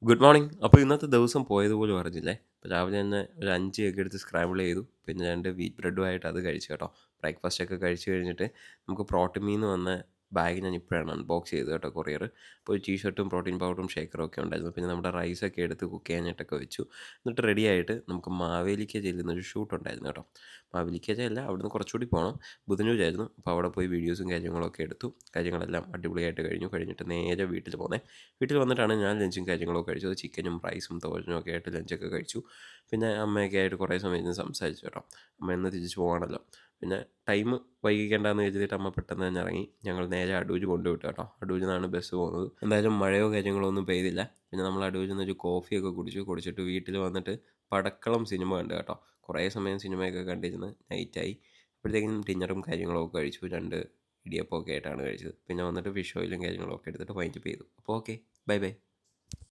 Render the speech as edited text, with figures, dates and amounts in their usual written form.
Good morning. അപ്പോൾ ഇന്നത്തെ ദിവസം പോയതുപോലും അറിഞ്ഞില്ലേ. അപ്പോൾ രാവിലെ തന്നെ ഒരു 5 എഗ് എടുത്ത് സ്ക്രാമ്പിൾ ചെയ്തു. പിന്നെ 2 വീറ്റ് ബ്രെഡുമായിട്ട് അത് കഴിച്ചു കേട്ടോ. ബ്രേക്ക്ഫാസ്റ്റൊക്കെ കഴിച്ച് കഴിഞ്ഞിട്ട് നമുക്ക് പ്രോട്ടീമീന്ന് വന്ന ബാഗ് ഞാൻ ഇപ്പോഴാണ് അൺബോക്സ് ചെയ്തത് കേട്ടോ, കൊറിയർ. അപ്പോൾ ഒരു ടീഷർട്ടും പ്രോട്ടീൻ പൗഡറും ഷേക്കറും ഒക്കെ ഉണ്ടായിരുന്നു. പിന്നെ നമ്മുടെ റൈസൊക്കെ എടുത്ത് കുക്ക് ചെയ്യാനായിട്ടൊക്കെ വെച്ചു. എന്നിട്ട് റെഡിയായിട്ട് നമുക്ക് മാവേലിക്ക ചെല്ലുന്നൊരു ഷൂട്ട് ഉണ്ടായിരുന്നു കേട്ടോ. മാവേലിക്ക ചെല്ല അവിടുന്ന് കുറച്ചുകൂടി പോകണം. ബുധനൂരായിരുന്നു. അപ്പോൾ അവിടെ പോയി വീഡിയോസും കാര്യങ്ങളൊക്കെ എടുത്തു. കാര്യങ്ങളെല്ലാം അടിപൊളിയായിട്ട് കഴിഞ്ഞിട്ട് നേരെ വീട്ടിൽ പോന്നേ. വീട്ടിൽ വന്നിട്ടാണ് ഞാൻ ലഞ്ചും കാര്യങ്ങളൊക്കെ കഴിച്ചത്. ചിക്കനും റൈസും തോരനും ഒക്കെ ആയിട്ട് ലഞ്ചൊക്കെ കഴിച്ചു. പിന്നെ അമ്മയൊക്കെ ആയിട്ട് കുറേ സമയം ഇരുന്ന് സംസാരിച്ചു കേട്ടോ. അമ്മ ഇന്ന് തിരിച്ച് പോവാണല്ലോ. പിന്നെ ടൈം വൈകിക്കേണ്ടെന്ന് കരുതിയിട്ട് അമ്മ പെട്ടെന്ന് തന്നെ ഇറങ്ങി. ഞങ്ങൾ നേരെ അടൂര് കൊണ്ടുവിട്ടു കേട്ടോ. അടൂരിൽ നിന്നാണ് ബസ് പോകുന്നത്. എന്തായാലും മഴയോ കാര്യങ്ങളോ ഒന്നും പെയ്തില്ല. പിന്നെ നമ്മൾ അടൂരിൽ നിന്നൊരു കോഫിയൊക്കെ കുടിച്ചിട്ട് വീട്ടിൽ വന്നിട്ട് പടക്കളം സിനിമ കണ്ടു കേട്ടോ. കുറേ സമയം സിനിമയൊക്കെ കണ്ടിരുന്ന് നൈറ്റായി. അപ്പോഴത്തേക്കും ഡിന്നറും കാര്യങ്ങളൊക്കെ കഴിച്ചു. 2 ഇടിയപ്പമൊക്കെ ആയിട്ടാണ് കഴിച്ചത്. പിന്നെ വന്നിട്ട് ഫിഷ് ഓയിലും കാര്യങ്ങളൊക്കെ എടുത്തിട്ട് വൈൻഡപ്പ് ചെയ്തു. അപ്പോൾ ഓക്കെ, ബൈ ബൈ.